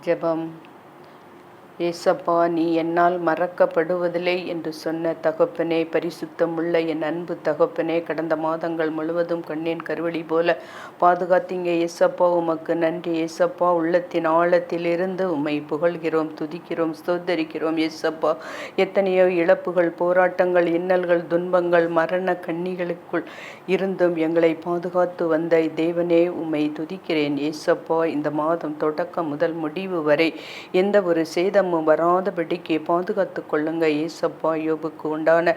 ஜெபம். ஏசப்பா, நீ என்னால் மறக்கப்படுவதில்லை என்று சொன்ன தகப்பனே, பரிசுத்தமுள்ள என் அன்பு தகப்பனே, கடந்த மாதங்கள் முழுவதும் கண்ணின் கருவழி போல பாதுகாத்தீங்க ஏசப்பா. உமக்கு நன்றி ஏசப்பா. உள்ளத்தின் ஆழத்திலிருந்து உம்மை புகழ்கிறோம், துதிக்கிறோம், ஸ்தோத்தரிக்கிறோம் ஏசப்பா. எத்தனையோ இழப்புகள், போராட்டங்கள், இன்னல்கள், துன்பங்கள், மரண கண்ணிகளுக்குள் இருந்தும் எங்களை பாதுகாத்து வந்த தேவனே, உம்மை துதிக்கிறேன் ஏசப்பா. இந்த மாதம் தொடக்கம் முதல் முடிவு வரை எந்த ஒரு சேதம் வராதபடிக்கு பாதுகாத்து கொள்ளுங்க ஏசப்பா. யோபுக்கு உண்டான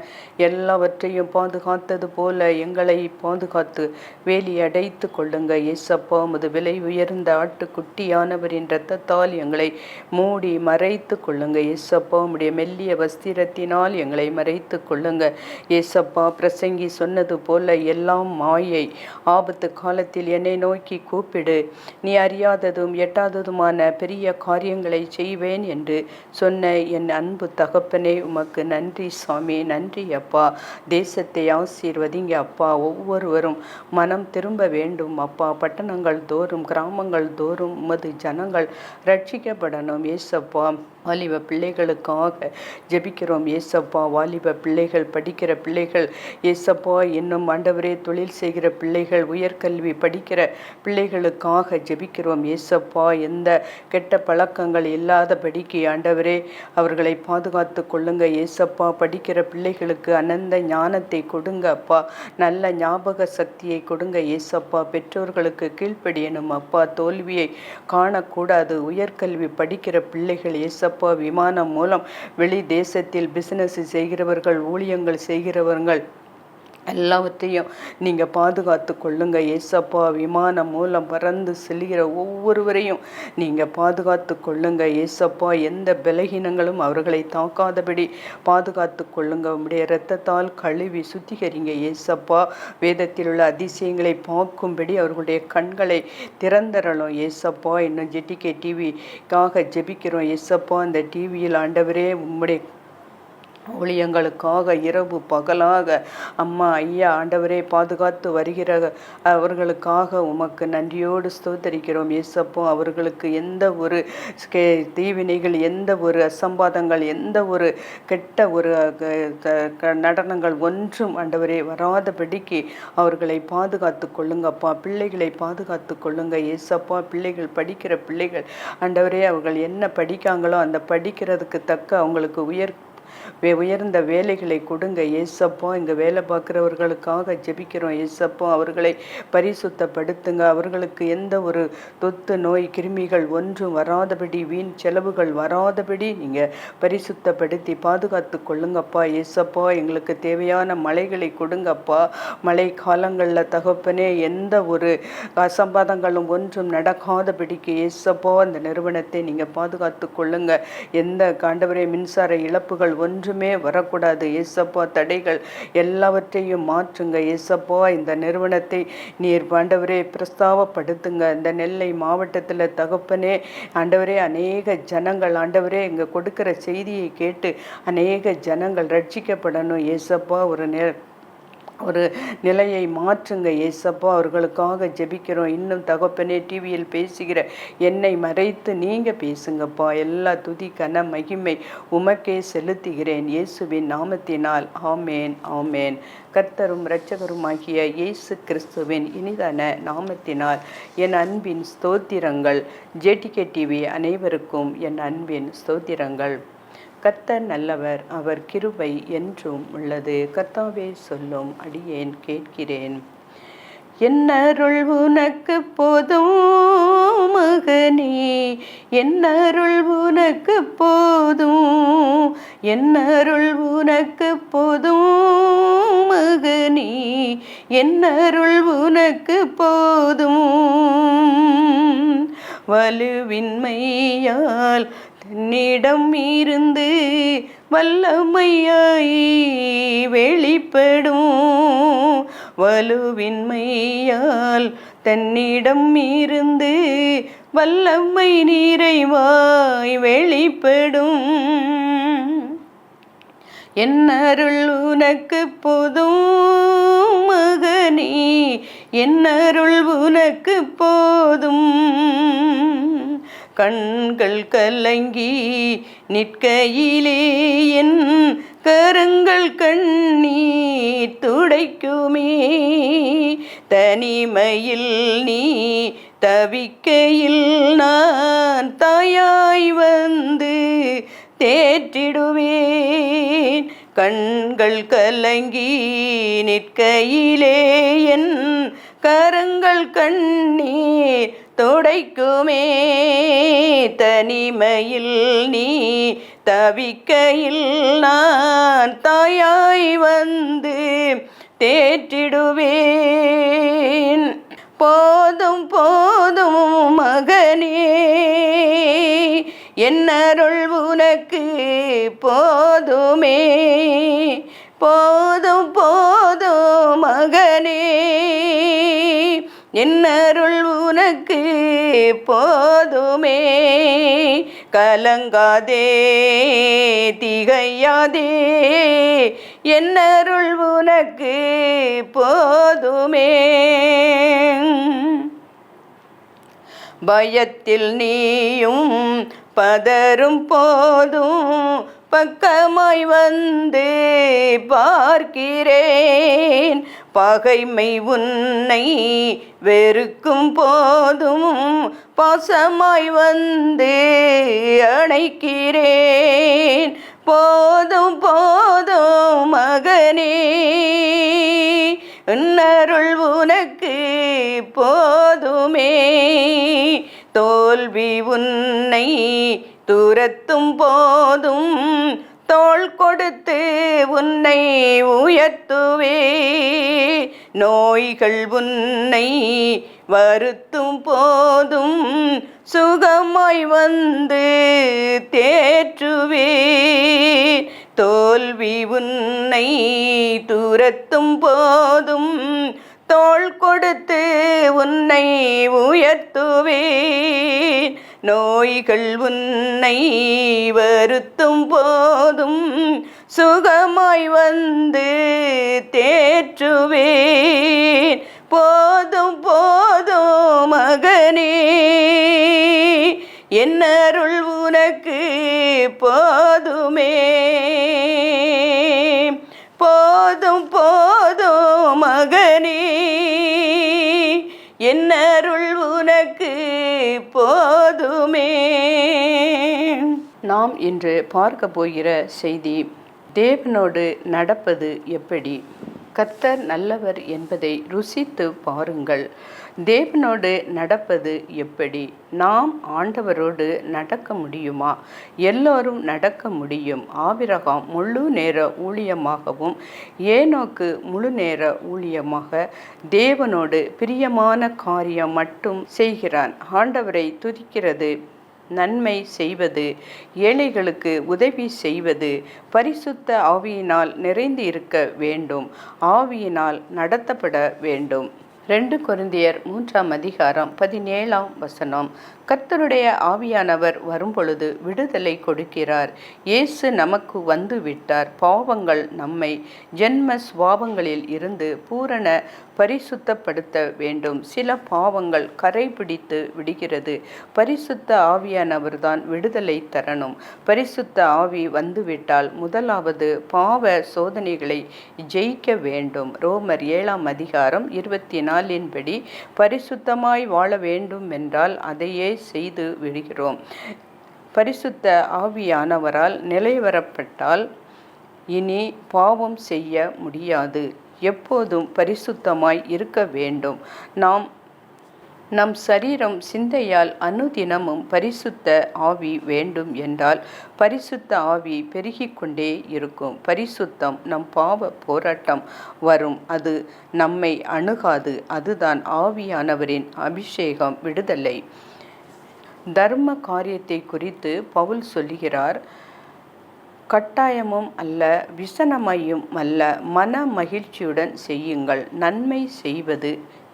எல்லாவற்றையும் பாதுகாத்தது போல எங்களை பாதுகாத்து வேலி அடைத்து கொள்ளுங்க ஏசப்பா. முது விலை உயர்ந்த ஆட்டுக்குட்டியானவரின் இரத்தத்தால் எங்களை மூடி மறைத்து கொள்ளுங்க ஏசப்பா. உம்முடைய மெல்லிய வஸ்திரத்தினால் எங்களை மறைத்து கொள்ளுங்க ஏசப்பா. பிரசங்கி சொன்னது போல எல்லாம் மாயை, ஆபத்து காலத்தில் என்னை நோக்கி கூப்பிடு, நீ அறியாததும் எட்டாததுமான பெரிய காரியங்களை செய்வேன் என்று சொன்ன என் அன்பு தகப்பனே, உமக்கு நன்றி சாமி. நன்றி அப்பா. தேசத்தை ஆசீர்வதிங்க அப்பா. ஒவ்வொருவரும் மனம் திரும்ப வேண்டும் அப்பா. பட்டணங்கள் தோறும், கிராமங்கள் தோறும் உமது ஜனங்கள் ரட்சிக்கப்படணும் ஏசப்பா. வாலிப பிள்ளைகளுக்காக ஜெபிக்கிறோம் ஏசப்பா. வாலிப பிள்ளைகள், படிக்கிற பிள்ளைகள் ஏசப்பா, இன்னும் ஆண்டவரே தொழில் செய்கிற பிள்ளைகள், உயர்கல்வி படிக்கிற பிள்ளைகளுக்காக ஜெபிக்கிறோம் ஏசப்பா. எந்த கெட்ட பழக்கங்கள் இல்லாதபடிக்கு ஆண்டவரே அவர்களை பாதுகாத்து கொள்ளுங்க ஏசப்பா. படிக்கிற பிள்ளைகளுக்கு அனந்த ஞானத்தை கொடுங்க அப்பா. நல்ல ஞாபக சக்தியை கொடுங்க ஏசப்பா. பெற்றோர்களுக்கு கீழ்ப்படியணும் அப்பா. தோல்வியை காணக்கூடாது. உயர்கல்வி படிக்கிற பிள்ளைகள் ஏசப்பா, விமானம் மூலம் வெளி தேசத்தில் பிசினஸ் செய்கிறவர்கள், ஊழியங்கள் செய்கிறவர்கள் எல்லாவற்றையும் நீங்கள் பாதுகாத்து கொள்ளுங்க ஏசப்பா. விமானம் மூலம் பறந்து செல்கிற ஒவ்வொருவரையும் நீங்கள் பாதுகாத்து கொள்ளுங்க ஏசப்பா. எந்த பலகீனங்களும் அவர்களை தாக்காதபடி பாதுகாத்து கொள்ளுங்க. உம்முடைய இரத்தத்தால் கழுவி சுத்திகரிங்க ஏசப்பா. வேதத்தில் உள்ள அதிசயங்களை பார்க்கும்படி அவர்களுடைய கண்களை திறந்தரணும் ஏசப்பா. இன்னும் ஜெட்டிகே டிவிக்காக ஜெபிக்கிறோம் ஏசப்பா. அந்த டிவியில் ஆண்டவரே உம்முடைய ஊழியங்களுக்காக இரவு பகலாக அம்மா ஐயா ஆண்டவரே பாதுகாத்து வருகிற அவர்களுக்காக உமக்கு நன்றியோடு ஸ்தோத்தரிக்கிறோம் ஏசப்போ. அவர்களுக்கு எந்த ஒரு தீவினைகள், எந்த ஒரு அசம்பாதங்கள், எந்த ஒரு கெட்ட ஒரு நடனங்கள் ஒன்றும் ஆண்டவரே வராதபடிக்கு அவர்களை பாதுகாத்து கொள்ளுங்கப்பா. பிள்ளைகளை பாதுகாத்து கொள்ளுங்க ஏசப்பா. பிள்ளைகள், படிக்கிற பிள்ளைகள் ஆண்டவரே, அவர்கள் என்ன படிக்காங்களோ அந்த படிக்கிறதுக்கு தக்க அவங்களுக்கு உயர்ந்த வேலைகளை கொடுங்க ஏசப்பா. இங்கே வேலை பார்க்குறவர்களுக்காக ஜெபிக்கிறோம் ஏசப்பா. அவர்களை பரிசுத்தப்படுத்துங்க. அவர்களுக்கு எந்த ஒரு தொத்து நோய் கிருமிகள் ஒன்றும் வராதபடி, வீண் செலவுகள் வராதபடி நீங்கள் பரிசுத்தப்படுத்தி பாதுகாத்து கொள்ளுங்கப்பா ஏசப்பா. எங்களுக்கு தேவையான மழைகளை கொடுங்கப்பா. மழை காலங்களில் தகப்பனே எந்த ஒரு அசம்பாதங்களும் ஒன்றும் நடக்காதபடிக்கு ஏசப்பா அந்த நிறுவனத்தை நீங்கள் பாதுகாத்து கொள்ளுங்க. எந்த ஆண்டவரே மின்சார இழப்புகள் ஒன்றுமே வரக்கூடாது ஏசப்பா. தடைகள் எல்லாவற்றையும் மாற்றுங்க ஏசப்பா. இந்த நிறுவனத்தை நீர் ஆண்டவரே பிரஸ்தாவப்படுத்துங்க. இந்த நெல்லை மாவட்டத்தில் தகப்பனே ஆண்டவரே அநேக ஜனங்கள் ஆண்டவரே இங்கே கொடுக்கிற செய்தியை கேட்டு அநேக ஜனங்கள் ரட்சிக்கப்படணும் ஏசப்பா. ஒரு நிலையை மாற்றுங்க ஏசப்பா. அவர்களுக்காக ஜெபிக்கிறோம். இன்னும் தகப்பனே டிவியில் பேசுகிற என்னை மறைத்து நீங்கள் பேசுங்கப்பா. எல்லா துதி கன மகிமை உமக்கே செலுத்துகிறேன் இயேசுவின் நாமத்தினால். ஆமேன் ஆமேன். கர்த்தரும் இரட்சகருமாகிய இயேசு கிறிஸ்துவின் இனிதான நாமத்தினால் என் அன்பின் ஸ்தோத்திரங்கள். ஜேடிகே டிவி அனைவருக்கும் என் அன்பின் ஸ்தோத்திரங்கள். கர்த்தர் நல்லவர், அவர் கிருபை என்றும் உள்ளது. கர்த்தாவே சொல்லும் அடியேன் கேட்கிறேன். என்னருள் உனக்கு போதும் மகனே, என்னருள் உனக்கு போதும், என்னருள் உனக்கு போதும் மகனே, என்னருள் உனக்கு போதும். வலுவின்மையால் தன்னிடம் இருந்து வல்லமையாய் வெளிப்படும். வலுவின்மையால் தன்னிடம் இருந்து வல்லமை நிறைவாய் வெளிப்படும். என்னருள் உனக்கு போதும் மகனே, என்னருள் உனக்கு போதும். கண்கள் கலங்கி நிற்கையிலே என் கரங்கள் கண்ணீர் துடைக்குமே. தனிமையில் நீ தவிக்கையில் நான் தாயாய் வந்து தேற்றிடுவேன். கண்கள் கலங்கி நிற்கையிலே என் கரங்கள் கண்ணீர் துடைக்குமே. தனிமையில் நீ தவிக்கையில் நான் தாயாய் வந்து தேற்றிடுவேன். போதும் போதும் மகனே, என்னருள் உனக்கு போதுமே. போதும் போதும் மகனே, என்னருள் உனக்கு போதுமே. கலங்காதே திகையாதே, என்னருள் உனக்கு போதுமே. பயத்தில் நீயும் பதரும் போதும் பக்கமாய் வந்து பார்க்கிறேன். பகைமை உன்னை வெறுக்கும் போதும் பாசமாய் வந்து அணைக்கிறேன். போதும் போதும் மகனே, உன்னருள் உனக்கு போதுமே. தோல்வி உன்னை துரத்தும் போதும் தோள் கொடுத்து உன்னை உயர்த்துவே. நோய்கள் உன்னை வருத்தும் போதும் சுகமாய் வந்து தேற்றுவே. தோல்வி உன்னை துரத்தும் போதும் தோள் கொடுத்து உன்னை உயர்த்துவேன். நோய்கள் உன்னை வருத்தும் போதும் சுகமாய் வந்து தேற்றுவேன். போதும் போதும் மகனே, என்னருள் உனக்கு போதுமே. போதும் போதும் மகனே, என்னருள் உனக்கு போதுமே. நாம் இன்று பார்க்க போகிற செய்தி, தேவனோடு நடப்பது எப்படி? கர்த்தர் நல்லவர் என்பதை ருசித்து பாருங்கள். தேவனோடு நடப்பது எப்படி? நாம் ஆண்டவரோடு நடக்க முடியுமா? எல்லோரும் நடக்க முடியும். ஆபிரகாம் முழு நேர ஊழியமாகவும் ஏனோக்கு முழு நேர ஊழியமாக தேவனோடு பிரியமான காரியம் மட்டும் செய்கிறான். ஆண்டவரை துதிக்கிறது, நன்மை செய்வது, ஏழைகளுக்கு உதவி செய்வது, பரிசுத்த ஆவியினால் நிறைந்து இருக்க வேண்டும், ஆவியினால் நடத்தப்பட வேண்டும். 2 கொரிந்தியர் 3:17 கர்த்தருடைய ஆவியானவர் வரும்பொழுது விடுதலை கொடுக்கிறார். இயேசு நமக்கு வந்து விட்டார். பாவங்கள் நம்மை ஜென்ம சுவாபங்களில் இருந்து பூரண பரிசுத்தப்படுத்த வேண்டும். சில பாவங்கள் கரை பிடித்து விடுகிறது. பரிசுத்த ஆவியானவர் தான் விடுதலை தரணும். பரிசுத்த ஆவி வந்துவிட்டால் முதலாவது பாவ சோதனைகளை ஜெயிக்க வேண்டும். ரோமர் 7:24 படி பரிசுத்தமாய் வாழ வேண்டும் என்றால் அதையே செய்து விடுகிறோம். பரிசுத்த ஆவியானவரால் நிலைவரப்பட்டால் இனி பாவம் செய்ய முடியாது. எப்போதும் பரிசுத்தமாய் இருக்க வேண்டும். நம் சரீரம் சிந்தையால் அனுதினமும் பரிசுத்த ஆவி வேண்டும் என்றால் பரிசுத்த ஆவி பெருகிக்கொண்டே இருக்கும். பரிசுத்தம் நம் பாவ போராட்டம் வரும், அது நம்மை அணுகாது. அதுதான் ஆவியானவரின் அபிஷேகம், விடுதலை. தர்ம காரியத்தை குறித்து பவுல் சொல்லுகிறார், கட்டாயமும் அல்ல, விசனமையும் அல்ல, மன மகிழ்ச்சியுடன் செய்யுங்கள். நன்மை செய்வது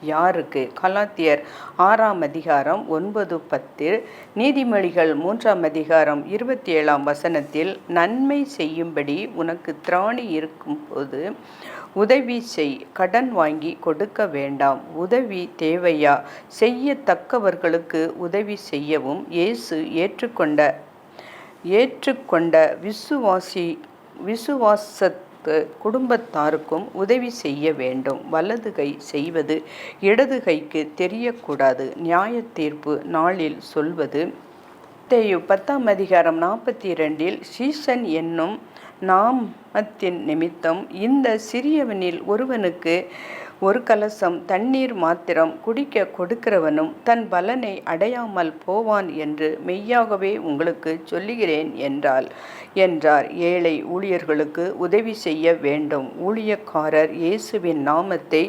யாருக்கு? கலாத்தியர் 6:9-10, நீதிமொழிகள் 3:27 நன்மை செய்யும்படி உனக்கு திராணி இருக்கும்போது உதவி செய். கடன் வாங்கி கொடுக்க வேண்டாம். உதவி தேவையா? செய்யத்தக்கவர்களுக்கு உதவி செய்யவும் இயேசு ஏற்றுக்கொண்ட விசுவாசத்து குடும்பத்தாருக்கும் உதவி செய்ய வேண்டும். வலது கை செய்வது இடது கைக்கு தெரியக்கூடாது. நியாயத்தீர்ப்பு நாளில் சொல்வது மத்தேயு 10:42 சீசன் என்னும் நாமத்தின் நிமித்தம் இந்த சிறியவனில் ஒருவனுக்கு ஒரு கலசம் தண்ணீர் மாத்திரம் குடிக்க கொடுக்கிறவனும் தன் பலனை அடையாமல் போவான் என்று மெய்யாகவே உங்களுக்கு சொல்லுகிறேன் என்றார். ஏழை ஊழியர்களுக்கு உதவி செய்ய வேண்டும். ஊழியக்காரர் இயேசுவின் நாமத்தை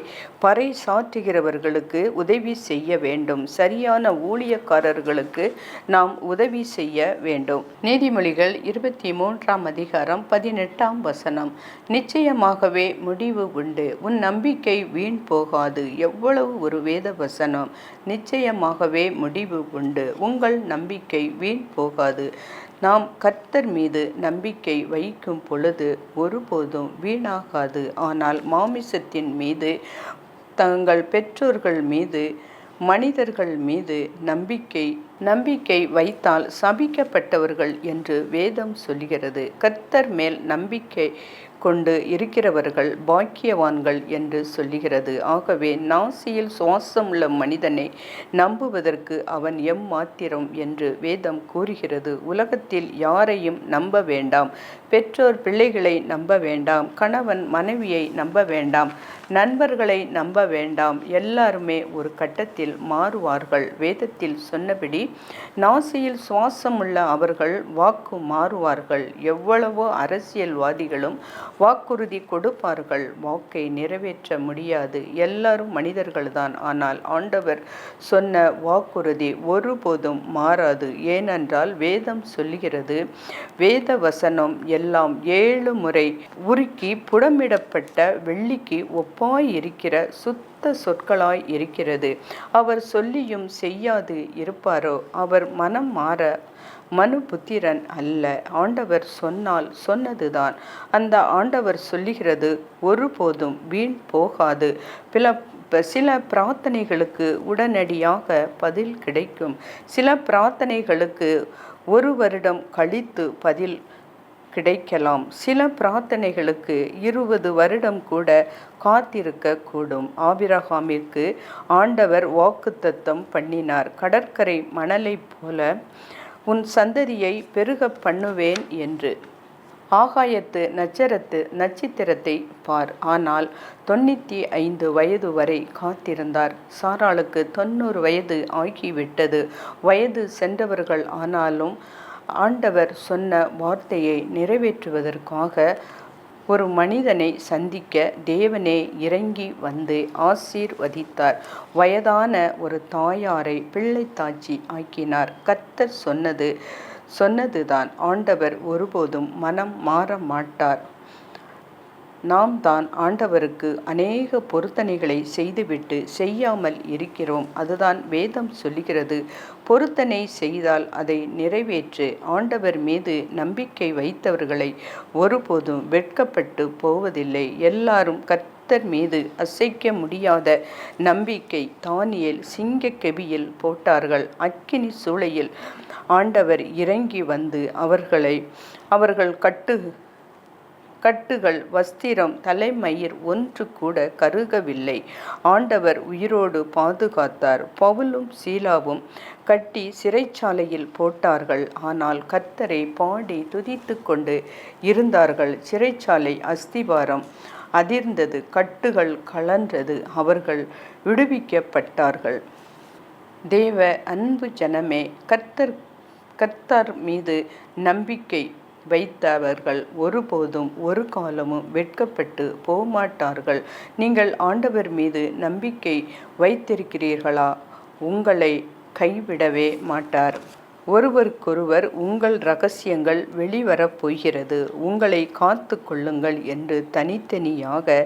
பறைசாற்றுகிறவர்களுக்கு உதவி செய்ய வேண்டும். சரியான ஊழியக்காரர்களுக்கு நாம் உதவி செய்ய வேண்டும். நீதிமொழிகள் 23:18 நிச்சயமாகவே முடிவு உண்டு. உன் நம்பிக்கை வீண் போகாது. எவ்வளவு ஒரு வேத வசனம்! நிச்சயமாகவே முடிவு உண்டு. உங்கள் நம்பிக்கை வீண் போகாது. நாம் கர்த்தர் மீது நம்பிக்கை வைக்கும் பொழுது ஒருபோதும் வீணாகாது. ஆனால் மாமிசத்தின் மீது, தங்கள் பெற்றோர்கள் மீது, மனிதர்கள் மீது நம்பிக்கை வைத்தால் சபிக்கப்பட்டவர்கள் என்று வேதம் சொல்கிறது. கர்த்தர் மேல் நம்பிக்கை கொண்டு இருக்கிறவர்கள் பாக்கியவான்கள் என்று சொல்லுகிறது. ஆகவே நாசியில் சுவாசமுள்ள மனிதனை நம்புவதற்கு அவன் எம்மாத்திரம் என்று வேதம் கூறுகிறது. உலகத்தில் யாரையும் நம்ப வேண்டாம். பெற்றோர் பிள்ளைகளை நம்ப வேண்டாம். கணவன் மனைவியை நம்ப வேண்டாம். நண்பர்களை நம்ப வேண்டாம். எல்லாருமே ஒரு கட்டத்தில் மாறுவார்கள். வேதத்தில் சொன்னபடி நாசியில் சுவாசமுள்ள அவர்கள் வாக்கு மாறுவார்கள். எவ்வளவோ அரசியல்வாதிகளும் வாக்குறுதி கொடுப்பார்கள். வாக்கை நிறைவேற்ற முடியாது. எல்லாரும் மனிதர்கள்தான். ஆனால் ஆண்டவர் சொன்ன வாக்குறுதி ஒருபோதும் மாறாது. ஏனென்றால் வேதம் சொல்லுகிறது, வேத வசனம் எல்லாம் 7 முறை உருக்கி புடமிடப்பட்ட வெள்ளிக்கு ஒப்பாய் இருக்கிற சுத்த சொற்களாய் இருக்கிறது. அவர் சொல்லியும் செய்யாது இருப்பாரோ? அவர் மனம் மாற மனுபுத்திரன் அல்ல. ஆண்டவர் சொன்னால் சொன்னதுதான். அந்த ஆண்டவர் சொல்லுகிறது ஒருபோதும் வீண் போகாது. சில பிரார்த்தனைகளுக்கு உடனடியாக பதில் கிடைக்கும். சில பிரார்த்தனைகளுக்கு 1 வருடம் கழித்து பதில் கிடைக்கலாம். சில பிரார்த்தனைகளுக்கு 20 வருடம் கூட காத்திருக்க கூடும். ஆபிரகாமிற்கு ஆண்டவர் வாக்குத்தத்தம் பண்ணினார். கடற்கரை மணலை போல உன் சந்ததியை பெருக பண்ணுவேன் என்று. ஆகாயத்து நட்சத்திரத்தை பார். ஆனால் 95 வயது வரை காத்திருந்தார். சாராளுக்கு 90 வயது ஆகிவிட்டது. வயது சென்றவர்கள் ஆனாலும் ஆண்டவர் சொன்ன வார்த்தையை நிறைவேற்றுவதற்காக ஒரு மனிதனை சந்திக்க தேவனே இறங்கி வந்து ஆசீர்வதித்தார். வயதான ஒரு தாயாரை பிள்ளைத்தாச்சி ஆக்கினார். கர்த்தர் சொன்னதுதான். ஆண்டவர் ஒருபோதும் மனம் மாற மாட்டார். நாம் தான் ஆண்டவருக்கு அநேக பொருத்தனைகளை செய்துவிட்டு செய்யாமல் இருக்கிறோம். அதுதான் வேதம் சொல்லுகிறது. பொருத்தனை செய்தால் அதை நிறைவேற்று. ஆண்டவர் மீது நம்பிக்கை வைத்தவர்களை ஒருபோதும் வெட்கப்பட்டு போவதில்லை. எல்லாரும் கர்த்தர் மீது அசைக்க முடியாத நம்பிக்கை தானியேல் சிங்கக்கெபியில் போட்டார்கள். அக்கினி சூளையில் ஆண்டவர் இறங்கி வந்து அவர்கள் கட்டுகள், வஸ்திரம், தலைமயிர் ஒன்று கூட கருகவில்லை. ஆண்டவர் உயிரோடு பாதுகாத்தார். பவுலும் சீலாவும் கட்டி சிறைச்சாலையில் போட்டார்கள். ஆனால் கர்த்தரை பாடி துதித்து கொண்டு இருந்தார்கள். சிறைச்சாலை அஸ்திபாரம் அதிர்ந்தது. கட்டுகள் கழன்றது. அவர்கள் விடுவிக்கப்பட்டார்கள். தேவ அன்பு ஜனமே, கர்த்தர் மீது நம்பிக்கை வைத்தவர்கள் ஒருபோதும் ஒரு காலமும் வெட்கப்பட்டு போகமாட்டார்கள். நீங்கள் ஆண்டவர் மீது நம்பிக்கை வைத்திருக்கிறீர்களா? உங்களை கைவிடவே மாட்டார். ஒருவருக்கொருவர் உங்கள் இரகசியங்கள் வெளிவரப் போகிறது. உங்களை காத்து கொள்ளுங்கள் என்று தனித்தனியாக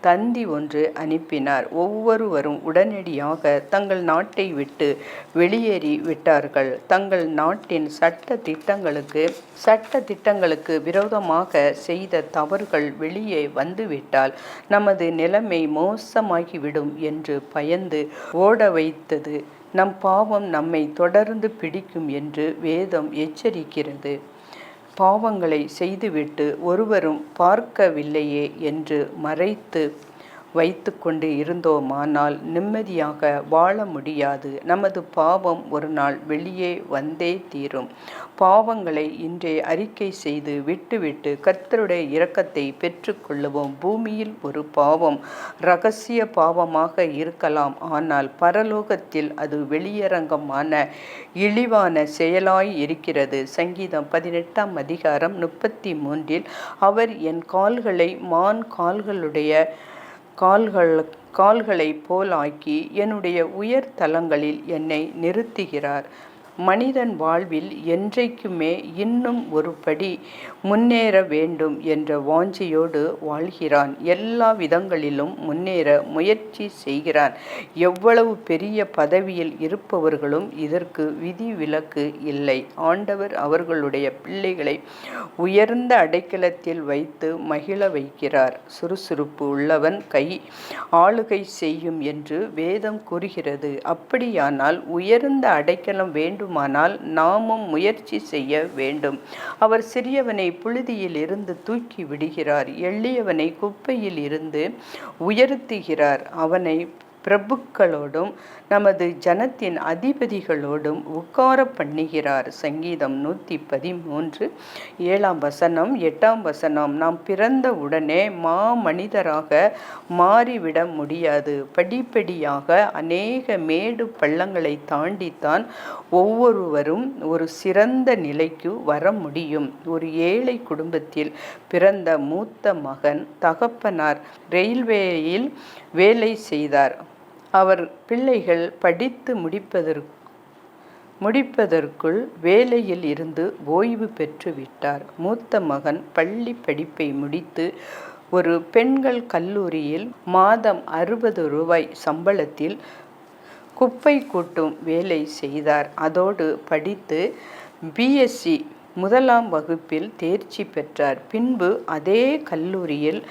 தந்தி ஒன்று அனுப்பினார். ஒவ்வொருவரும் உடனடியாக தங்கள் நாட்டை விட்டு வெளியேறி விட்டார்கள். தங்கள் நாட்டின் சட்ட திட்டங்களுக்கு விரோதமாக செய்த தவறுகள் வெளியே வந்துவிட்டால் நமது நிலைமை மோசமாகிவிடும் என்று பயந்து ஓட வைத்தது. நம் பாவம் நம்மை தொடர்ந்து பிடிக்கும் என்று வேதம் எச்சரிக்கிறது. பாவங்களை செய்துவிட்டு ஒருவரும் பார்க்கவில்லையே என்று மறைத்து வைத்து கொண்டு இருந்தோமானால் நிம்மதியாக வாழ முடியாது. நமது பாவம் ஒரு நாள் வெளியே வந்தே தீரும். பாவங்களை இன்றே அறிக்கை செய்து விட்டுவிட்டு கர்த்தருடைய இரக்கத்தை பெற்றுக்கொள்ளுவோம். பூமியில் ஒரு பாவம் இரகசிய பாவமாக இருக்கலாம், ஆனால் பரலோகத்தில் அது வெளியரங்கமான இழிவான செயலாய் இருக்கிறது. சங்கீதம் 18 அதிகாரம் 33. அவர் என் கால்களை மான் கால்களைப் போலாக்கி என்னுடைய உயர் தலங்களில் என்னை நிறுத்துகிறார். மனிதன் வாழ்வில் என்றைக்குமே இன்னும் ஒரு படி முன்னேற வேண்டும் என்ற வாஞ்சையோடு வாழ்கிறான். எல்லா விதங்களிலும் முன்னேற முயற்சி செய்கிறான். எவ்வளவு பெரிய பதவியில் இருப்பவர்களும் இதற்கு விதிவிலக்கு இல்லை. ஆண்டவர் அவர்களுடைய பிள்ளைகளை உயர்ந்த அடைக்கலத்தில் வைத்து மகிழ வைக்கிறார். சுறுசுறுப்பு உள்ளவன் கை ஆளுகை செய்யும் என்று வேதம் கூறுகிறது. அப்படியானால் உயர்ந்த அடைக்கலம் வேண்டுமானால் நாமும் முயற்சி செய்ய வேண்டும். அவர் சிறியவனை புழுதியில் இருந்து தூக்கி விடுகிறார், எளியவனை குப்பையில் இருந்து உயர்த்துகிறார். அவனை பிரபுக்களோடும் நமது ஜனத்தின் அதிபதிகளோடும் உட்கார பண்ணுகிறார். சங்கீதம் 113 7 8. நாம் பிறந்த உடனே மனிதராக மாறிவிட முடியாது. படிப்படியாக அநேக மேடு பள்ளங்களை தாண்டித்தான் ஒவ்வொருவரும் ஒரு சிறந்த நிலைக்கு வர முடியும். ஒரு ஏழை குடும்பத்தில் பிறந்த மூத்த மகன் தகப்பனார் ரயில்வேயில் வேலை செய்தார். அவர் பிள்ளைகள் படித்து முடிப்பதற்குள் வேலையில் இருந்து ஓய்வு பெற்று விட்டார். மூத்த மகன் பள்ளி படிப்பை முடித்து ஒரு பெண்கள் கல்லூரியில் மாதம் 60 ரூபாய் சம்பளத்தில் குப்பை கூட்டும் வேலை செய்தார். அதோடு படித்து பிஎஸ்சி 1ஆம் வகுப்பில் தேர்ச்சி பெற்றார். பின்பு அதே கல்லூரியில்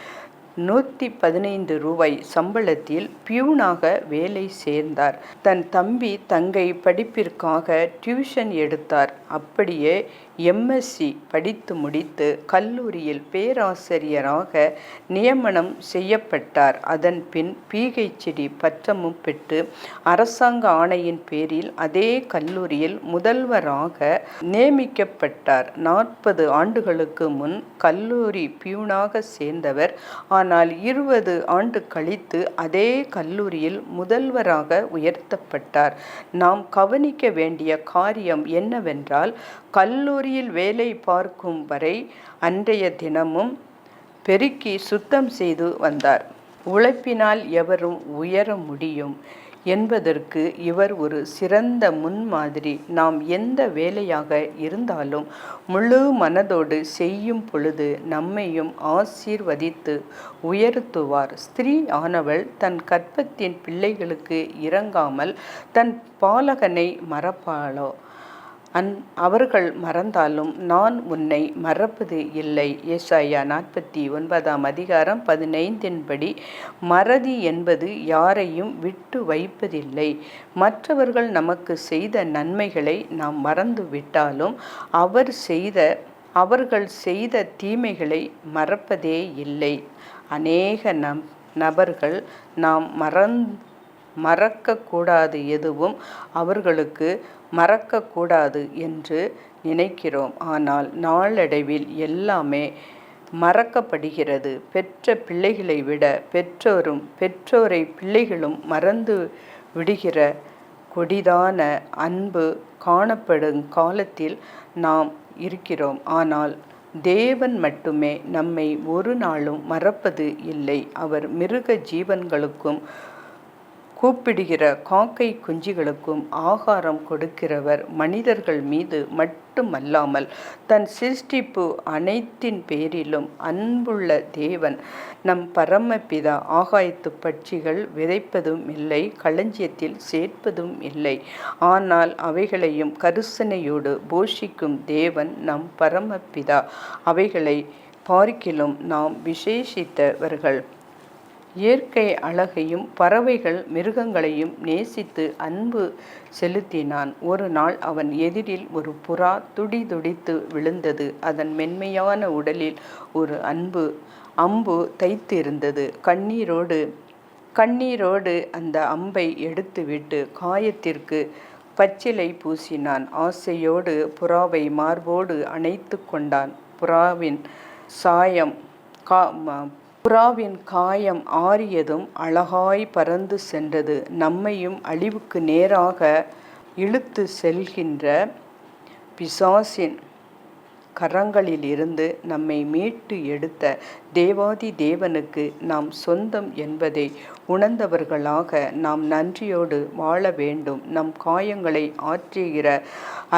115 ரூபாய் சம்பளத்தில் பியூனாக வேலை சேர்ந்தார். தன் தம்பி தங்கை படிப்பிற்காக டியூஷன் எடுத்தார். அப்படியே எம்எஸ்சி படித்து முடித்து கல்லூரியில் பேராசிரியராக நியமனம் செய்யப்பட்டார். அதன் பின் பிஹெச்டி பட்டமும் பெற்று அரசாங்க ஆணையின் பேரில் அதே கல்லூரியில் முதல்வராக நியமிக்கப்பட்டார். 40 ஆண்டுகளுக்கு முன் கல்லூரி பியூனாக சேர்ந்தவர். ஆனால் 20 ஆண்டு கழித்து அதே கல்லூரியில் முதல்வராக உயர்த்தப்பட்டார். நாம் கவனிக்க வேண்டிய காரியம் என்னவென்றால், கல்லூரியில் வேலை பார்க்கும் வரை அன்றைய தினமும் பெருக்கி சுத்தம் செய்து வந்தார். உழைப்பினால் எவரும் உயர முடியும் என்பதற்கு இவர் ஒரு சிறந்த முன்மாதிரி. நாம் எந்த வேலையாக இருந்தாலும் முழு மனதோடு செய்யும் பொழுது நம்மையும் ஆசீர்வதித்து உயர்த்துவார். ஸ்திரீ ஆனவள் தன் கர்ப்பத்தின் பிள்ளைகளுக்கு இரங்காமல் தன் பாலகனை மறப்பாளோ? அவர்கள் மறந்தாலும் நான் உன்னை மறப்பது இல்லை. ஏசாயா 49 அதிகாரம் 15 மறதி என்பது யாரையும் விட்டு வைப்பதில்லை. மற்றவர்கள் நமக்கு செய்த நன்மைகளை நாம் மறந்து விட்டாலும் அவர்கள் செய்த தீமைகளை மறப்பதே இல்லை. அநேக நபர்கள் நாம் மறக்கக்கூடாது, எதுவும் அவர்களுக்கு மறக்கக்கூடாது என்று நினைக்கிறோம். ஆனால் நாளடைவில் எல்லாமே மறக்கப்படுகிறது. பெற்ற பிள்ளைகளை விட பெற்றோரை பிள்ளைகளும் மறந்து விடுகிற கொடிதான அன்பு காணப்படும் காலத்தில் நாம் இருக்கிறோம். ஆனால் தேவன் மட்டுமே நம்மை ஒரு நாளும் மறப்பது இல்லை. அவர் மிருக ஜீவன்களுக்கும் கூப்பிடுகிற காக்கை குஞ்சுகளுக்கும் ஆகாரம் கொடுக்கிறவர் மனிதர்கள் மீது மட்டுமல்லாமல் தன் சிருஷ்டிப்பு அனைத்தின் பேரிலும் அன்புள்ள தேவன். நம் பரமபிதா ஆகாயத்து பட்சிகள் விதைப்பதும் இல்லை, களஞ்சியத்தில் சேர்ப்பதும் இல்லை, ஆனால் அவைகளையும் கருசனையோடு போஷிக்கும் தேவன் நம் பரமபிதா. அவைகளை பார்க்கிலும் நாம் விசேஷித்தவர்கள். இயற்கை அழகையும் பறவைகள் மிருகங்களையும் நேசித்து அன்பு செலுத்தினான். ஒரு நாள் அவன் எதிரில் ஒரு புறா துடிதுடித்து விழுந்தது. அதன் மென்மையான உடலில் ஒரு அம்பு தைத்திருந்தது. கண்ணீரோடு அந்த அம்பை எடுத்துவிட்டு காயத்திற்கு பச்சிலை பூசினான். ஆசையோடு புறாவை மார்போடு அணைத்து கொண்டான். புறாவின் காயம் ஆறியதும் அழகாய் பறந்து சென்றது. நம்மையும் அழிவுக்கு நேராக இழுத்து செல்கின்ற பிசாசின் கரங்களிலிருந்து நம்மை மீட்டு எடுத்த தேவாதி தேவனுக்கு நாம் சொந்தம் என்பதை உணர்ந்தவர்களாக நாம் நன்றியோடு வாழ வேண்டும். நம் காயங்களை ஆற்றுகிற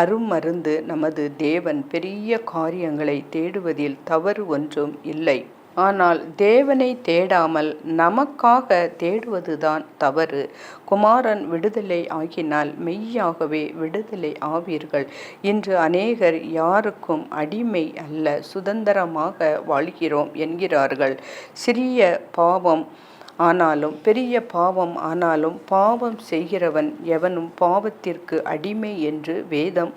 அருமருந்து நமது தேவன். பெரிய காரியங்களை தேடுவதில் தவறு ஒன்றும் இல்லை. ஆனால் தேவனை தேடாமல் நமக்காக தேடுவதுதான் தவறு. குமாரன் விடுதலை ஆகினால் மெய்யாகவே விடுதலை ஆவீர்கள். இன்று அநேகர் யாருக்கும் அடிமை அல்ல, சுதந்திரமாக வாழ்கிறோம் என்கிறார்கள். சிறிய பாவம் ஆனாலும் பெரிய பாவம் ஆனாலும் பாவம் செய்கிறவன் எவனும் பாவத்திற்கு அடிமை என்று வேதம்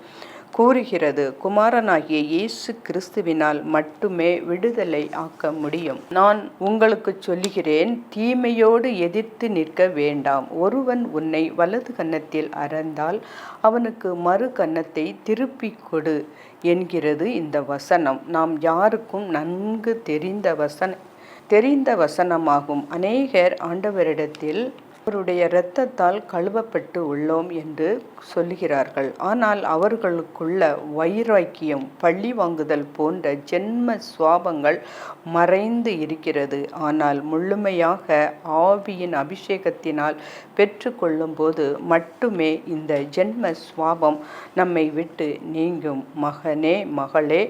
கூறுகிறது. குமாரனாகிய இயேசு கிறிஸ்துவினால் மட்டுமே விடுதலை ஆக்க முடியும். நான் உங்களுக்கு சொல்லுகிறேன், தீமையோடு எதிர்த்து நிற்க வேண்டாம். ஒருவன் உன்னை வலது கன்னத்தில் அறைந்தால் அவனுக்கு மறு கன்னத்தை திருப்பிக் கொடு என்கிறது இந்த வசனம். நாம் யாருக்கும் நன்கு தெரிந்த வசனமாகும். அநேகர் ஆண்டவரிடத்தில் அவருடைய இரத்தத்தால் கழுவப்பட்டு உள்ளோம் என்று சொல்லுகிறார்கள். ஆனால் அவர்களுக்குள்ள வைராக்கியம், பழி வாங்குதல் போன்ற ஜென்ம சுவாபங்கள் மறைந்து இருக்கிறது. ஆனால் முழுமையாக ஆவியின் அபிஷேகத்தினால் பெற்றுக்கொள்ளும் போது மட்டுமே இந்த ஜென்ம சுவாபம் நம்மை விட்டு நீங்கும். மகனே, மகளே,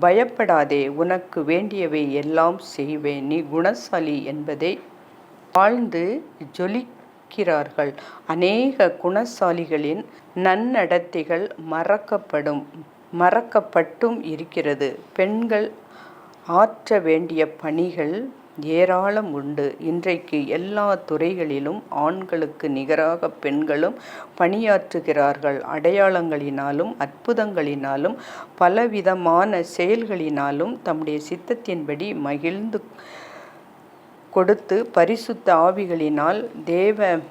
பயப்படாதே, உனக்கு வேண்டியவை எல்லாம் செய்வேன், நீ குணசாலி என்பதை வாழ்ந்து ஜொலிக்கிறார்கள். அநேக குணசாலிகளின் நன்னடத்தைகள் மறக்கப்பட்டும் இருக்கிறது. பெண்கள் ஆற்ற வேண்டிய பணிகள் ஏராளம் உண்டு. இன்றைக்கு எல்லா துறைகளிலும் ஆண்களுக்கு நிகராக பெண்களும் பணியாற்றுகிறார்கள். அடையாளங்களினாலும் அற்புதங்களினாலும் பலவிதமான செயல்களினாலும் தம்முடைய சித்தத்தின்படி மகிழ்ந்து கொடுத்து பரிசுத்த ஆவிகளினால் தேவன்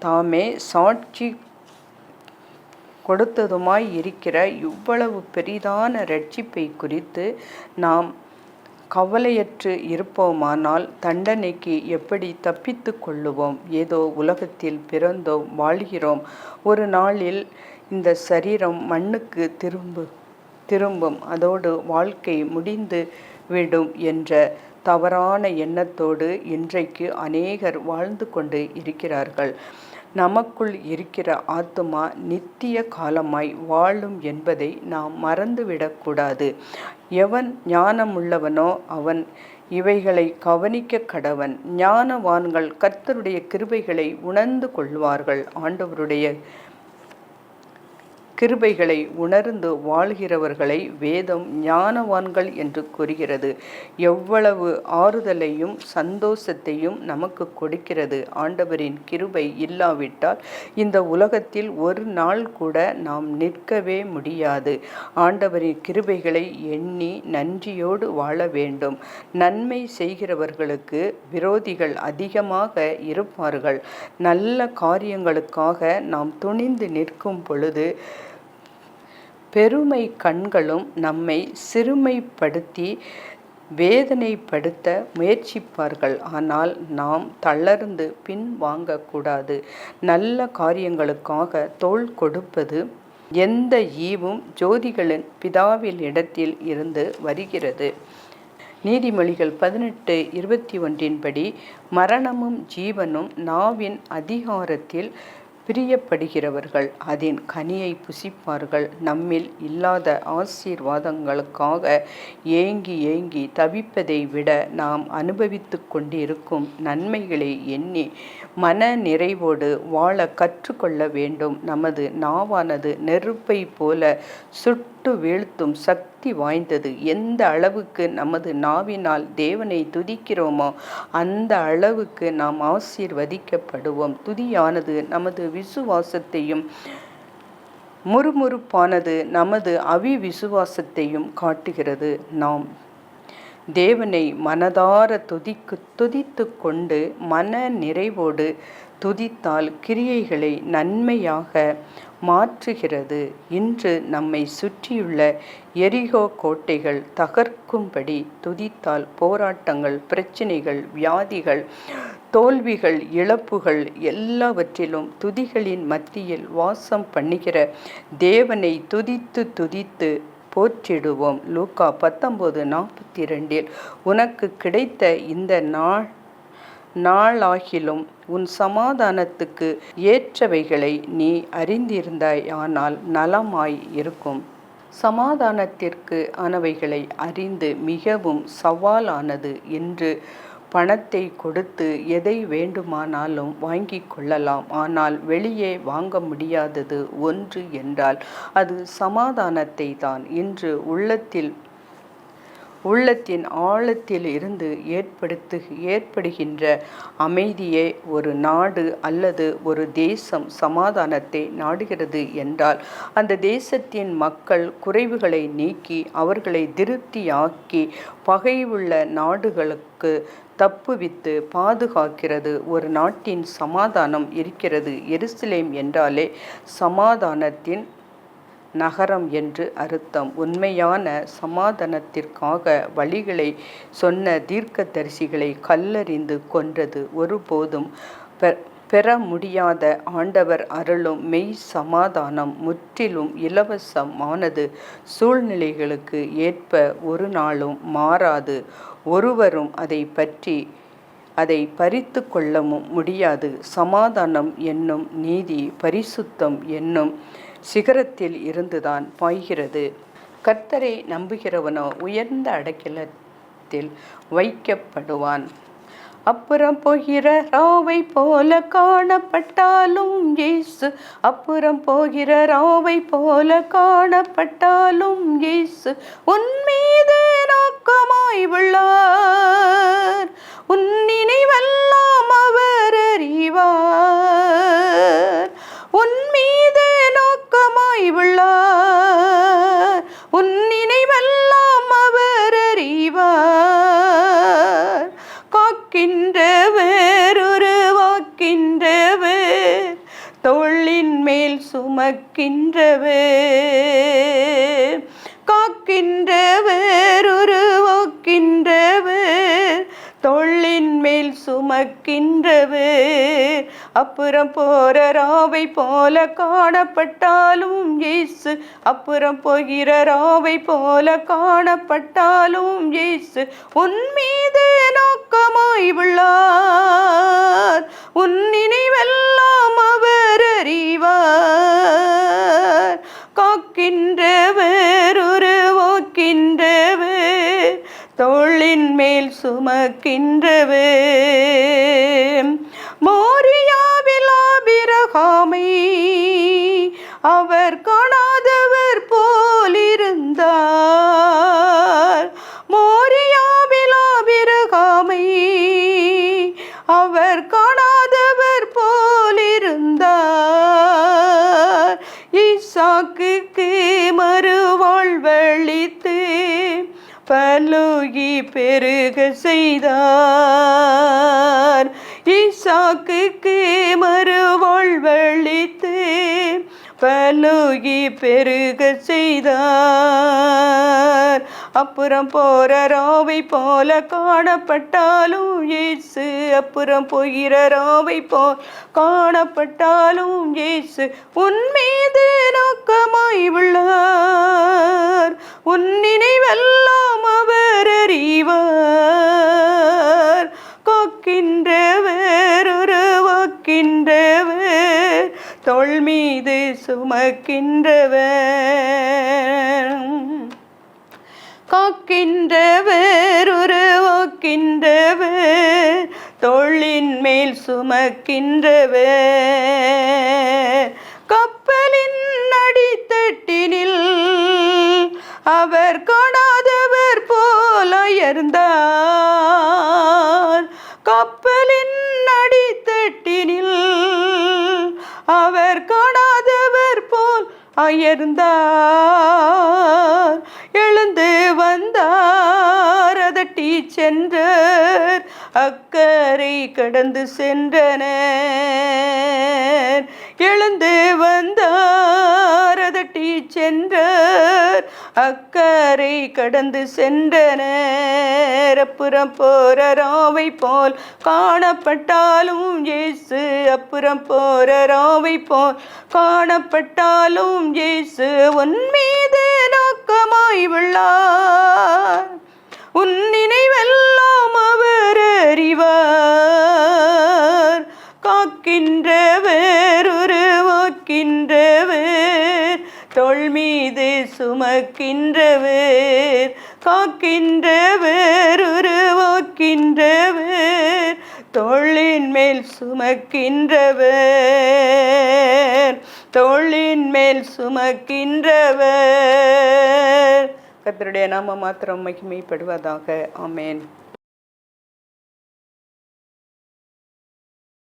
தாமே சாட்சி கொடுத்ததுமாய் இருக்கிற இவ்வளவு பெரிதான இரட்சிப்பை குறித்து நாம் கவலையற்று இருப்போமானால் தண்டனைக்கு எப்படி தப்பித்து கொள்ளுவோம்? ஏதோ உலகத்தில் பிறந்தோம், வாழ்கிறோம். ஒரு நாளில் இந்த சரீரம் மண்ணுக்கு திரும்பும், அதோடு வாழ்க்கை முடிந்து விடும் என்ற தவறான எண்ணத்தோடு இன்றைக்கு அநேகர் வாழ்ந்து கொண்டு இருக்கிறார்கள். நமக்குள் இருக்கிற ஆத்துமா நித்திய காலமாய் வாழும் என்பதை நாம் மறந்துவிடக்கூடாது. எவன் ஞானமுள்ளவனோ அவன் இவைகளை கவனிக்க கடவன். ஞானவான்கள் கர்த்தருடைய கிருபைகளை உணர்ந்து கொள்வார்கள். ஆண்டவருடைய கிருபைகளை உணர்ந்து வாழ்கிறவர்களை வேதம் ஞானவான்கள் என்று கூறுகிறது. எவ்வளவு ஆறுதலையும் சந்தோஷத்தையும் நமக்கு கொடுக்கிறது. ஆண்டவரின் கிருபை இல்லாவிட்டால் இந்த உலகத்தில் ஒரு நாள் கூட நாம் நிற்கவே முடியாது. ஆண்டவரின் கிருபைகளை எண்ணி நன்றியோடு வாழ வேண்டும். நன்மை செய்கிறவர்களுக்கு விரோதிகள் அதிகமாக இருப்பார்கள். நல்ல காரியங்களுக்காக நாம் துணிந்து நிற்கும் பொழுது பெருமை கண்களும் நம்மை சிறுமைப்படுத்தி வேதனைப்படுத்த முயற்சிப்பார்கள். ஆனால் நாம் தளர்ந்து பின் வாங்கக்கூடாது. நல்ல காரியங்களுக்காக தோள் கொடுப்பது எந்த ஈவும் ஜோதிகளின் பிதாவில் இடத்தில் இருந்து வருகிறது. நீதிமொழிகள் 18:21 படி மரணமும் ஜீவனும் நாவின் அதிகாரத்தில் பிரியப்படுகிறவர்கள் அதன் கனியை புசிப்பார்கள். நம்மில் இல்லாத ஆசீர்வாதங்களுக்காக ஏங்கி ஏங்கி தவிப்பதை விட நாம் அனுபவித்து கொண்டிருக்கும் நன்மைகளை எண்ணி மன நிறைவோடு வாழ கற்றுக்கொள்ள வேண்டும். நமது நாவானது நெருப்பை போல சுட்டு வீழ்த்தும் சக்தி வாய்ந்தது. எந்த அளவுக்கு நமது நாவினால் தேவனை துதிக்கிறோமோ அந்த அளவுக்கு நாம் ஆசீர்வதிக்கப்படுவோம். துதியானது நமது விசுவாசத்தையும் முறுமுறுப்பானது நமது அவிவிசுவாசத்தையும் காட்டுகிறது. நாம் தேவனை மனதார துதித்து கொண்டு மன நிறைவோடு துதித்தால் கிரியைகளை நன்மையாக மாற்றுகிறது. இன்று நம்மை சுற்றியுள்ள எரிகோ கோட்டைகள் தகர்க்கும்படி துதித்தால் போராட்டங்கள், பிரச்சனைகள், வியாதிகள், தோல்விகள், இழப்புகள் எல்லாவற்றிலும் துதிகளின் மத்தியில் வாசம் பண்ணுகிற தேவனை துதித்து துதித்து போற்றிடுவோம். லூக்கா 19:42 உனக்கு கிடைத்த இந்த நாளாகிலும் உன் சமாதானத்துக்கு ஏற்றவைகளை நீ அறிந்திருந்தாயானால் நலமாய் இருக்கும். சமாதானத்திற்கு ஆனவைகளை அறிந்து மிகவும் சவாலானது. என்று பணத்தை கொடுத்து எதை வேண்டுமானாலும் வாங்கிக் கொள்ளலாம். ஆனால் வெளியே வாங்க முடியாதது ஒன்று என்றால் அது சமாதானத்தை தான். இன்று உள்ளத்தின் ஆழத்தில் இருந்து ஏற்படுகின்ற அமைதியே ஒரு நாடு அல்லது ஒரு தேசம் சமாதானத்தை நாடுகிறது என்றால் அந்த தேசத்தின் மக்கள் குறைவுகளை நீக்கி அவர்களை திருப்தியாக்கி பகையுள்ள நாடுகளுக்கு தப்புவித்து பாதுகாக்கிறது. ஒரு நாட்டின் சமாதானம் இருக்கிறது. எருசலேம் என்றாலே சமாதானத்தின் நகரம் என்று அர்த்தம். உண்மையான சமாதானத்திற்காக வழிகளை சொன்ன தீர்க்கதரிசிகளை கல்லறிந்து கொன்றது. ஒருபோதும் பெற முடியாத ஆண்டவர் அருளும் மெய் சமாதானம் முற்றிலும் இலவசமானது. சூழ்நிலைகளுக்கு ஏற்ப ஒரு நாளும் மாறாது. ஒருவரும் அதை பறித்து கொள்ளவும் முடியாது. சமாதானம் என்னும் நீதி பரிசுத்தம் என்னும் சிகரத்தில் இருந்துதான் பாய்கிறது. கர்த்தரை நம்புகிறவனோ உயர்ந்த அடைக்கலத்தில் வைக்கப்படுவான். அப்புறம் போகிற ராவை போல காணப்பட்டாலும் இயேசு, அப்புறம் போகிற ராவை போல காணப்பட்டாலும் இயேசு உன் மீது நோக்கமாய் உள்ளார். உன் நினைவெல்லாம் அவர் அறிவார். உன் மீது நோக்கமாய் உள்ளார். உன் நினைவெல்லாம் அவர் அறிவார். காக்கின்றவர் உருவாக்கின்றவர் தோளின் மேல் சுமக்கின்றவர். காக்கின்றவர் உருவாக்கின்றவர் தோளின் மேல் சுமக்கின்றவர். அப்புறம் போற ராவை போல காணப்பட்டாலும் இயேசு, அப்புறம் போகிற ராவை போல காணப்பட்டாலும் இயேசு உன் மீது நோக்கமாய் உள்ளார். உன் நினைவெல்லாம் அவர் அறிவார். காக்கின்றவர் உருவாக்கின்றவர் தோளின் மேல் சுமக்கின்றவர். மோரியாவில் ஆபிரகாமை அவர் காணாதவர் போலிருந்தார். மோரியாவில் ஆபிரகாமை அவர் காணாதவர் போலிருந்தார். ஈசாக்குக்கு மறுவாழ்வளித்து பலுகி பெருக செய்தார். ஈசாக்குக்கு மறுவாழ்வளித்து பலுகி பெருக செய்தார். அப்புறம் போற ராவை போல காணப்பட்டாலும் இயேசு, அப்புறம் போகிற ராவை போல் காணப்பட்டாலும் இயேசு உன் மீது நோக்கமாய் உள்ளார். உன் நினைவெல்லாம் அவர் அறிவார். மீது சுமக்கின்றவர், காக்கின்றவர், உருவாக்கின்றவர், தோளின் மேல் சுமக்கின்றவர். கப்பலின் அடித்தட்டினில் அவர் காணாதவர் போல் அயர்ந்தார். கப்பலின் அடித்தட்டினில் அவர் காணாதவர் போல் அயர்ந்தார். எழுந்து வந்தார், அதட்டி சென்றார், அக்கரை கடந்து சென்றனர். எழுந்து வந்தார், அதட்டி சென்றார், அக்கரை கடந்து சென்றனர். அப்புறம் போற ராவை போல் காணப்பட்டாலும் இயேசு, அப்புறம் போற ராவை போல் காணப்பட்டாலும் இயேசு உன் மீது நோக்கமாய் உள்ளார். உன் நினைவெல்லாம் அவர் அறிவார். காக்கின்றவர், உருவாக்கின்றவர், தோள் மீது சுமக்கின்றவர். காக்கின்றவர், உருவாக்கின்றவர், தோளின் மேல் சுமக்கின்றவர், தோளின் மேல் சுமக்கின்றவர். கர்த்தருடைய நாமம் மாத்திரம் மகிமைப்படுவதாக. ஆமென்.